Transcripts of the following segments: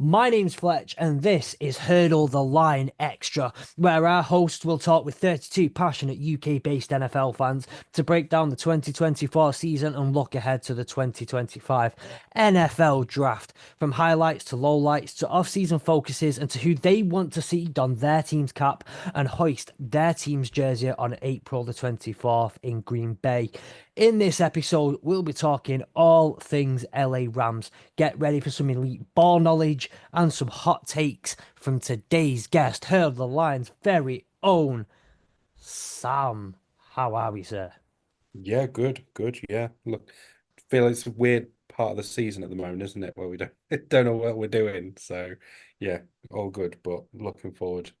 My name's Fletch, and this is Hurdle the Line Extra, where our host will talk with 32 passionate UK-based NFL fans to break down the 2024 season and look ahead to the 2025 NFL Draft, from highlights to lowlights to off-season focuses and to who they want to see don their team's cap and hoist their team's jersey on April the 24th in Green Bay. In this episode, we'll be talking all things LA Rams. Get ready for some elite ball knowledge and some hot takes from today's guest, Hurdle the Line's very own Sam. How are we, sir? Yeah, good, good. Yeah, look, feel it's a weird part of the season at the moment, isn't it? Where we don't don't know what we're doing. So, yeah, all good, but looking forward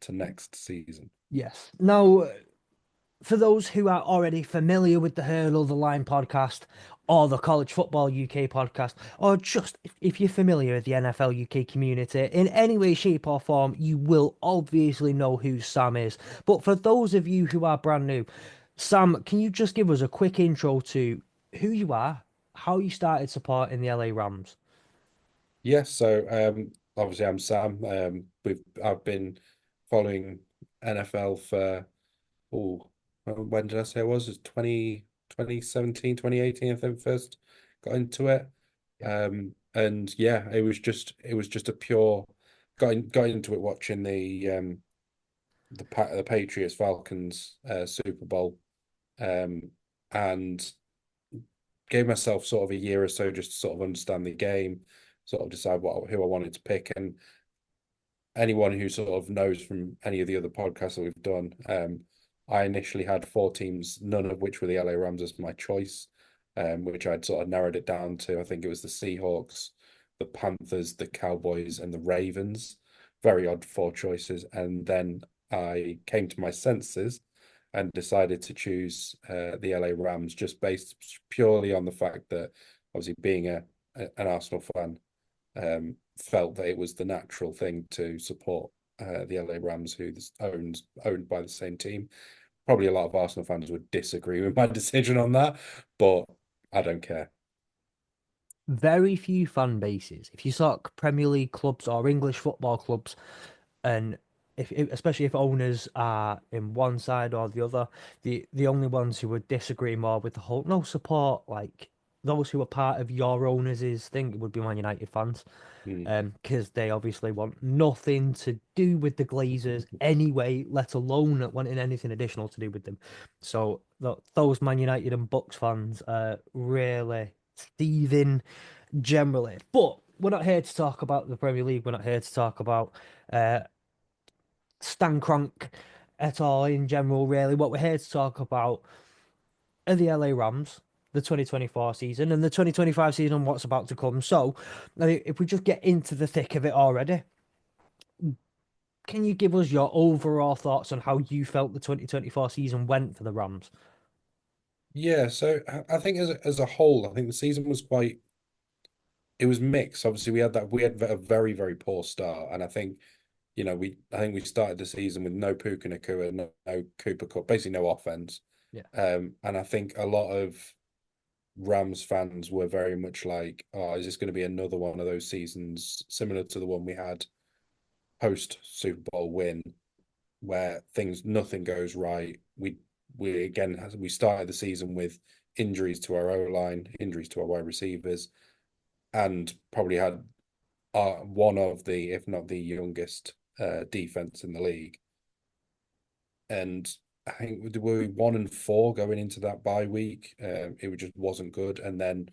to next season. Yes. Now, for those who are already familiar with the Hurdle the Line podcast or the College Football UK podcast, or just if you're familiar with the NFL UK community in any way, shape, or form, you will obviously know who Sam is. But for those of you who are brand new, Sam, can you just give us a quick intro to who you are, how you started supporting the LA Rams? Yeah, so obviously I'm Sam. I've been following NFL for when did I say it was? It's 2017, 2018, I think first got into it. Yeah. And yeah, it was just a pure got into it watching the Patriots Falcons Super Bowl, um, and gave myself sort of a year or so just to sort of understand the game, sort of decide who I wanted to pick. And anyone who sort of knows from any of the other podcasts that we've done, I initially had four teams, none of which were the LA Rams as my choice, which I'd sort of narrowed it down to. I think it was the Seahawks, the Panthers, the Cowboys, and the Ravens. Very odd four choices. And then I came to my senses and decided to choose the LA Rams just based purely on the fact that obviously being an Arsenal fan, felt that it was the natural thing to support the LA Rams, who's owned by the same team. Probably a lot of Arsenal fans would disagree with my decision on that, but I don't care. Very few fan bases. If you talk Premier League clubs or English football clubs, and especially if owners are in one side or the other, the only ones who would disagree more with the whole no support, like those who are part of your owners' thing, would be Man United fans, Mm. because they obviously want nothing to do with the Glazers anyway, let alone wanting anything additional to do with them. So those Man United and Bucks fans are really seething generally. But we're not here to talk about the Premier League. We're not here to talk about uh, Stan Kroenke at all in general, really. What we're here to talk about are the LA Rams, the 2024 season, and the 2025 season, and what's about to come. So, if we just get into the thick of it already, can you give us your overall thoughts on how you felt the 2024 season went for the Rams? Yeah, so I think as a whole, I think the season was quite it was mixed. Obviously, we had a very, very poor start, and I think we started the season with no Puka Nakua, no Cooper Cup, basically no offense. Yeah. And I think a lot of Rams fans were very much like, oh, is this going to be another one of those seasons similar to the one we had post Super Bowl win, where nothing goes right. We again we started the season with injuries to our O line, injuries to our wide receivers, and probably had one of the, if not the youngest, defense in the league. And I think we were 1-4 going into that bye week. It just wasn't good. And then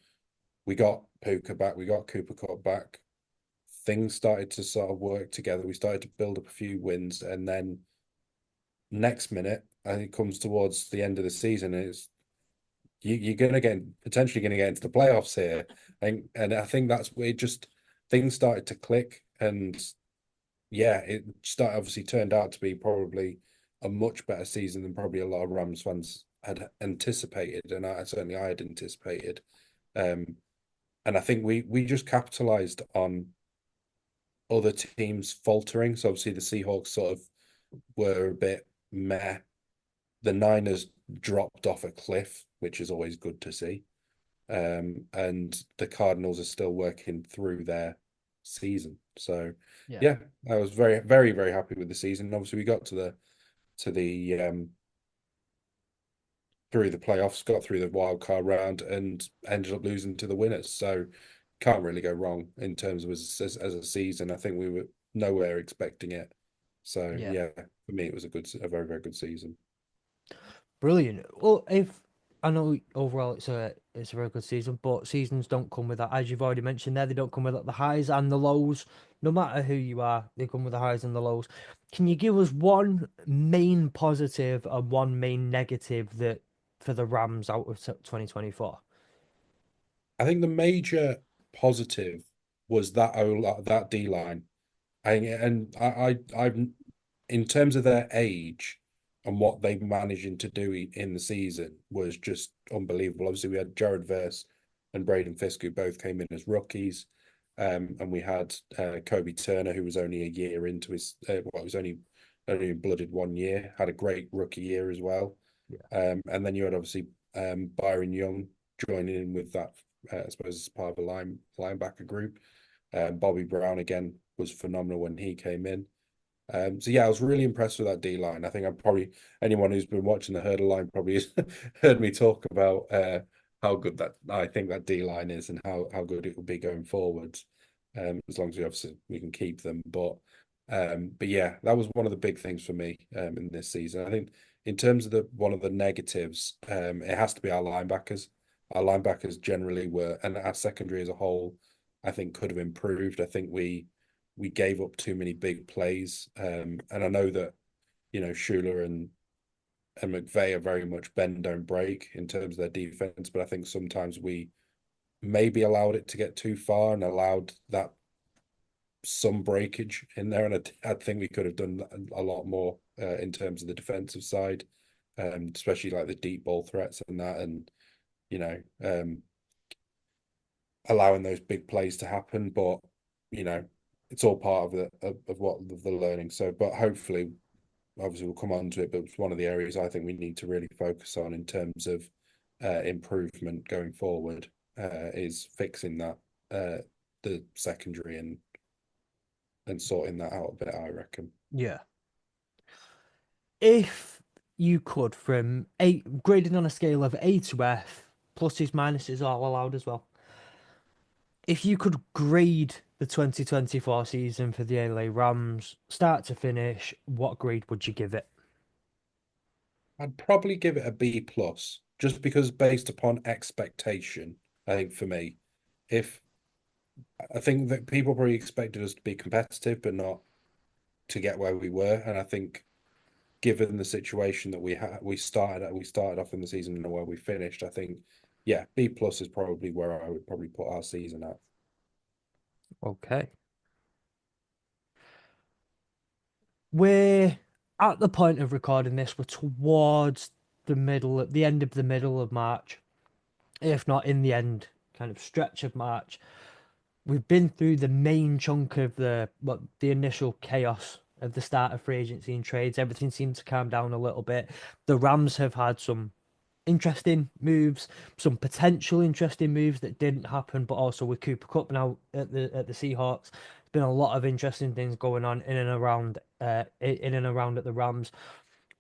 we got Puka back, we got Cooper Cup back. Things started to sort of work together. We started to build up a few wins, and then next minute, I think it comes towards the end of the season, and you're gonna get potentially gonna get into the playoffs here. I think that's where it just things started to click, and yeah, obviously turned out to be probably a much better season than probably a lot of Rams fans had anticipated, and I had anticipated. Um, and I think we just capitalized on other teams faltering. So obviously the Seahawks sort of were a bit meh. The Niners dropped off a cliff, which is always good to see. And the Cardinals are still working through their season. So Yeah. yeah, I was very, very, very happy with the season. Obviously, we got to the through the playoffs, got through the wild card round, and ended up losing to the winners. So can't really go wrong in terms of as a season. I think we were nowhere expecting it. So Yeah. yeah, for me, it was a very, very good season. Brilliant. Well, if I know overall it's a very good season, but seasons don't come with that. As you've already mentioned there, they don't come with the highs and the lows. No matter who you are, they come with the highs and the lows. Can you give us one main positive and one main negative that for the Rams out of 2024? I think the major positive was that D line. I've in terms of their age and what they've managing to do in the season was just unbelievable. Obviously, we had Jared Verse and Braden Fisk, who both came in as rookies, and we had Kobe Turner, who was only a year into his well, was only blooded 1 year, had a great rookie year as well. Yeah. And then you had obviously Byron Young joining in with that, I suppose, as part of a linebacker group. Bobby Brown again was phenomenal when he came in. So yeah, I was really impressed with that D line. I think I'm probably anyone who's been watching the Hurdle line probably has heard me talk about how good that I think that D line is and how good it will be going forwards. As long as we obviously we can keep them. But yeah, that was one of the big things for me in this season. I think in terms of the one of the negatives, it has to be our linebackers. Our linebackers generally were, and our secondary as a whole, I think could have improved. I think we gave up too many big plays. And I know that, Schuler and McVay are very much bend don't break in terms of their defense, but I think sometimes we maybe allowed it to get too far and allowed that some breakage in there. And I think we could have done a lot more in terms of the defensive side, especially like the deep ball threats and that, and you know, um, allowing those big plays to happen. But you know, it's all part of the learning. So, but hopefully, obviously, we'll come on to it. But it's one of the areas I think we need to really focus on in terms of improvement going forward is fixing that the secondary and sorting that out a bit. I reckon. Yeah. If you could, from eight, graded on a scale of A to F, pluses, minuses all allowed as well. If you could grade the 2024 season for the LA Rams, start to finish, what grade would you give it? I'd probably give it a B plus, just because based upon expectation. I think for me, if I think that people probably expected us to be competitive, but not to get where we were. And I think, given the situation that we started off in the season and where we finished. I think, yeah, B plus is probably where I would probably put our season at. Okay. We're at the point of recording this, we're towards the end of the middle of March, if not in the end, kind of stretch of March. We've been through the main chunk of the initial chaos of the start of free agency and trades. Everything seemed to calm down a little bit. The Rams have had some interesting moves, some potential interesting moves that didn't happen, but also with Cooper Cup now at the Seahawks, there's been a lot of interesting things going on in and around at the Rams.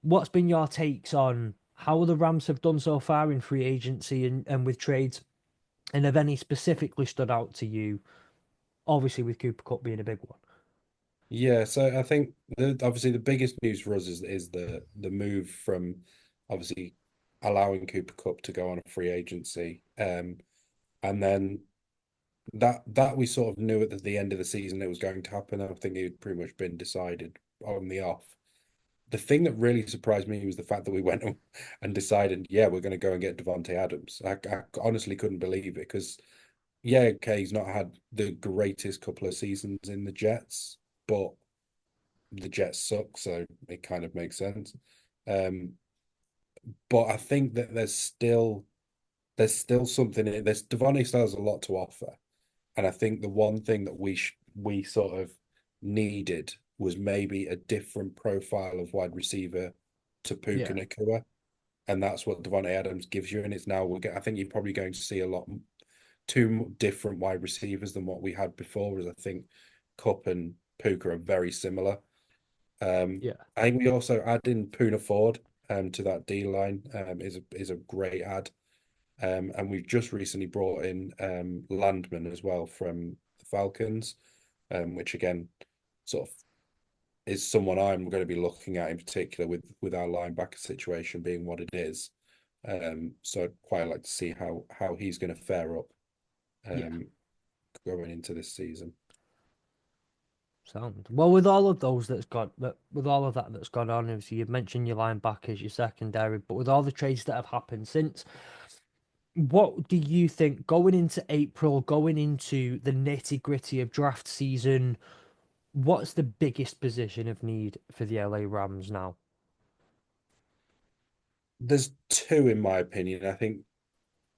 What's been your takes on how the Rams have done so far in free agency and with trades, and have any specifically stood out to you? Obviously, with Cooper Cup being a big one. Yeah, so I think obviously the biggest news for us is the move from obviously allowing Cooper Cup to go on a free agency, and then that we sort of knew at the end of the season it was going to happen. I think it had pretty much been decided on the off. The thing that really surprised me was the fact that we went and decided, yeah, we're going to go and get Devontae Adams. I honestly couldn't believe it because, yeah, okay, he's not had the greatest couple of seasons in the Jets, but the Jets suck, so it kind of makes sense. Um, but I think that there's still something in it. There's Devontae still has a lot to offer, and I think the one thing that we sort of needed was maybe a different profile of wide receiver to Puka Yeah. Nacua, and that's what Devontae Adams gives you. And it's now I think you're probably going to see a lot different wide receivers than what we had before, as I think Cup and Puka are very similar. Yeah. I think we also add in Puna Ford to that D line is a great add. And we've just recently brought in Landman as well from the Falcons, which again sort of is someone I'm going to be looking at in particular with our linebacker situation being what it is. So I'd quite like to see how he's going to fare up Yeah. um, going into this season. Sound well with all of those that's got that with all of that that's gone on. Obviously, you've mentioned your linebackers, your secondary, but with all the trades that have happened since, what do you think going into April, going into the nitty-gritty of draft season? What's the biggest position of need for the LA Rams now? There's two in my opinion.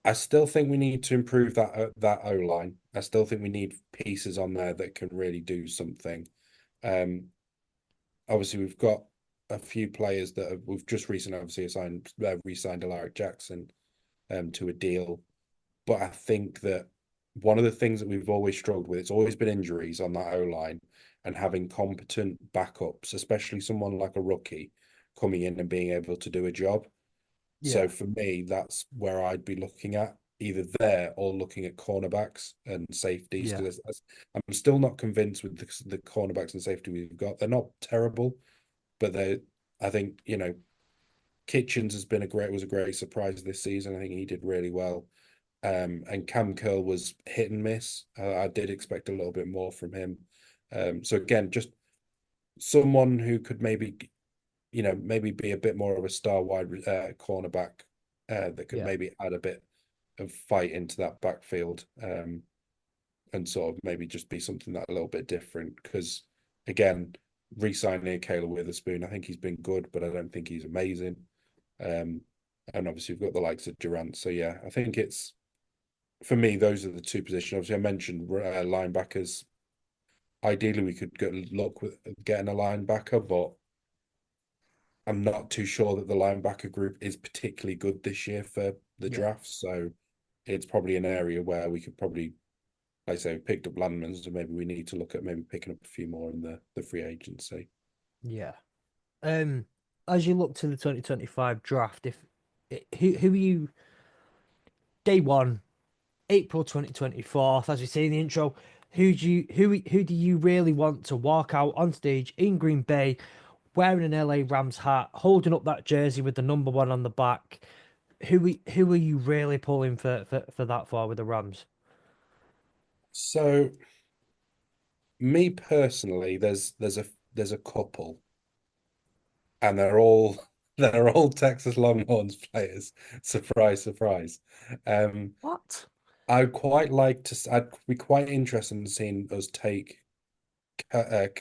I still think we need to improve that O line. I still think we need pieces on there that can really do something. Um, Obviously we've got a few players we've just recently obviously re-signed Alaric Jackson to a deal, but I think that one of the things that we've always struggled with, it's always been injuries on that O line and having competent backups, especially someone like a rookie coming in and being able to do a job. So Yeah, for me, that's where I'd be looking at either there or looking at cornerbacks and safeties yeah, because I'm still not convinced with the cornerbacks and safety we've got. They're not terrible, but I think, Kitchens was a great surprise this season. I think he did really well. And Cam Curl was hit and miss. I did expect a little bit more from him. So again, just someone who could maybe be a bit more of a star wide cornerback that could yeah, maybe add a bit of fight into that backfield and sort of maybe just be something that a little bit different. Because again, re-signing Kayla Witherspoon, I think he's been good, but I don't think he's amazing. Um, and obviously we've got the likes of Durant. So yeah, I think it's for me those are the two positions. Obviously, I mentioned linebackers. Ideally, we could look with getting a linebacker, but I'm not too sure that the linebacker group is particularly good this year for the yeah, draft. So it's probably an area where we could probably, like I say, picked up Landman, so maybe we need to look at maybe picking up a few more in the free agency. yeah. Um, as you look to the 2025 draft, if who are you day one, April 2024, as we say in the intro, who do you really want to walk out on stage in Green Bay wearing an LA Rams hat, holding up that jersey with the number one on the back? Who are you really pulling for that for with the Rams? So me personally, there's a couple, and they're all Texas Longhorns players. Surprise, surprise. Um, What? I'd be quite interested in seeing us take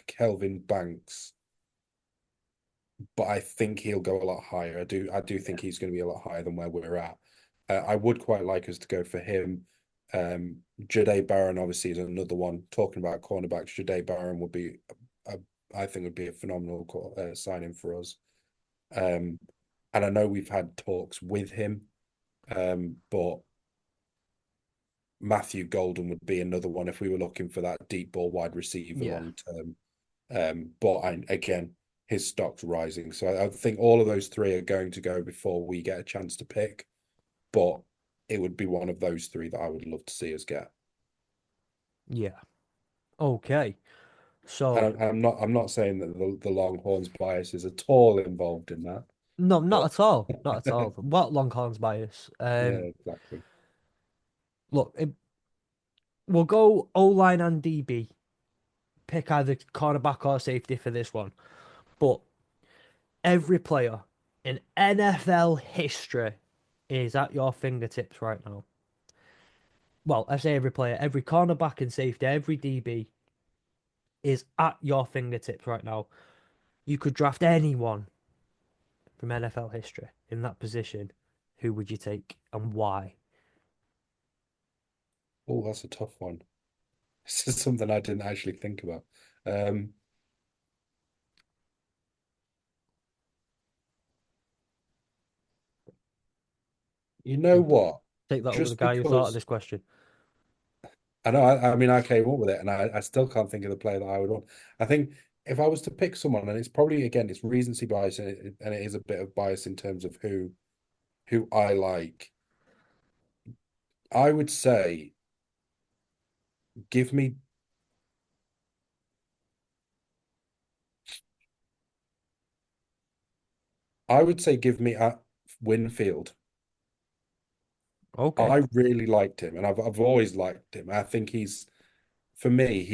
Kelvin Banks, but I think he'll go a lot higher. I do Yeah, think he's going to be a lot higher than where we're at. I would quite like us to go for him. Jade Barron obviously is another one. Talking about cornerbacks, Jade Barron would be, a, I think, would be a phenomenal signing for us. Um, and I know we've had talks with him, but Matthew Golden would be another one if we were looking for that deep ball wide receiver yeah, long term. But again, his stock's rising. So I think all of those three are going to go before we get a chance to pick. But it would be one of those three that I would love to see us get. yeah. Okay. And So I'm not saying that the Longhorns bias is at all involved in that. no, not But at all. Not at all. What Longhorns bias? yeah, exactly. Look, we'll go O line and DB. Pick either cornerback or safety for this one. But every player in NFL history is at your fingertips right now. Well, I say every player, every cornerback and safety, every DB is at your fingertips right now. You could draft anyone from NFL history in that position. Who would you take and why? Oh, that's a tough one. This is something I didn't actually think about. Um, you know And what? take that up with the Just guy who thought of because this question. I know. I mean, I came up with it, and I still can't think of the player that I would want. I think if I was to pick someone, and it's probably again it's recency bias, and it is a bit of bias in terms of who I like. I would say give me. I would say give me at Winfield. Okay, I really liked him, and I've always liked him. I think for me,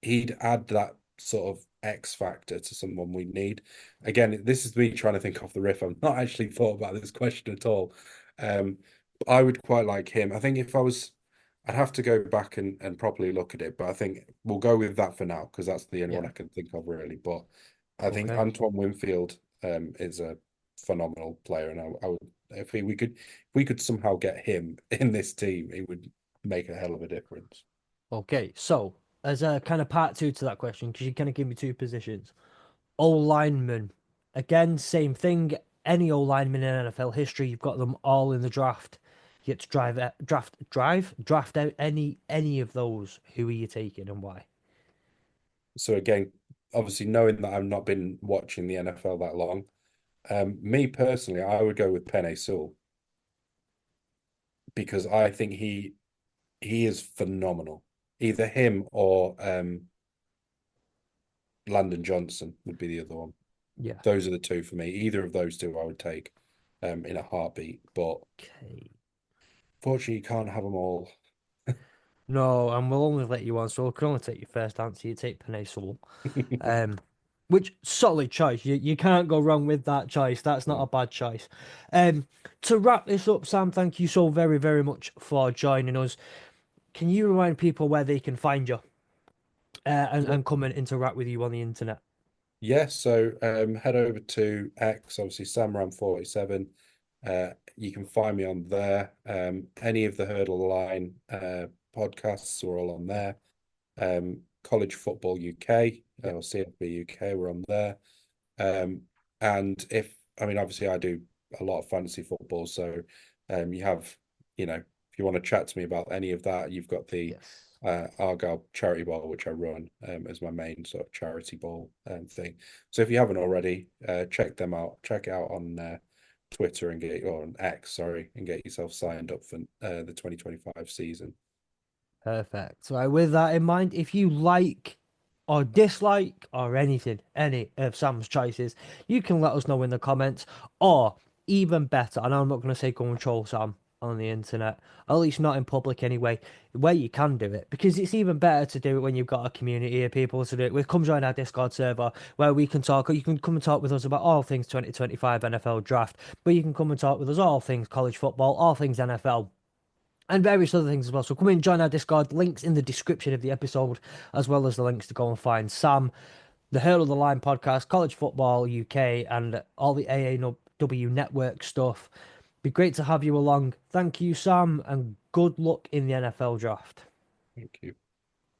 he'd add that sort of X factor to someone we need. Again, this is me trying to think off the riff. I've not actually thought about this question at all. But I would quite like him. I think if I was, I'd have to go back and properly look at it. But I think we'll go with that for now because that's the only one yeah, I can think of really. But I think okay. Antoine Winfield is a phenomenal player, and I would if we could somehow get him in this team, it would make a hell of a difference. Okay, so as a kind of part two to that question, because you kind of give me two positions. O lineman, again, same thing. Any O lineman in NFL history, you've got them all in the draft. You get to draft out any of those. Who are you taking and why? So again, obviously knowing that I've not been watching the NFL that long, me personally, I would go with Penei Sewell because I think he is phenomenal. Either him or Landon Johnson would be the other one. Yeah. Those are the two for me. Either of those two I would take in a heartbeat. But Okay. fortunately, you can't have them all. No, and we'll only let you on, so we can only take your first answer. You take Panay Sewell. Um, which solid choice. You can't go wrong with that choice. That's not a bad choice. Um, to wrap this up, Sam, thank you so very, very much for joining us. Can you remind people where they can find you Yeah, and come and interact with you on the internet? yeah. So head over to X, obviously Samram47. You can find me on there. Any of the Hurdle the Line podcasts are all on there. College Football UK Yeah. or CFB UK, we're on there. Um, and if I mean, obviously, I do a lot of fantasy football, so you have, if you want to chat to me about any of that, you've got the Yes. Argyle Charity Ball, which I run as my main sort of charity ball thing. So if you haven't already, check them out. Check it out on Twitter or on X, sorry, and get yourself signed up for the 2025 season. Perfect. So, with that in mind, if you like or dislike or anything, any of Sam's choices, you can let us know in the comments. Or even better, and I'm not going to say go and troll Sam on the internet, at least not in public anyway, where you can do it, because it's even better to do it when you've got a community of people to do it with. Come join our Discord server where we can talk, or you can come and talk with us about all things 2025 NFL draft, but you can come and talk with us all things college football, all things NFL and various other things as well. So come and join our Discord. Links in the description of the episode, as well as the links to go and find Sam, the Hurdle the Line podcast, College Football UK, and all the AAW network stuff. Be great to have you along. Thank you, Sam, and good luck in the NFL draft. Thank you.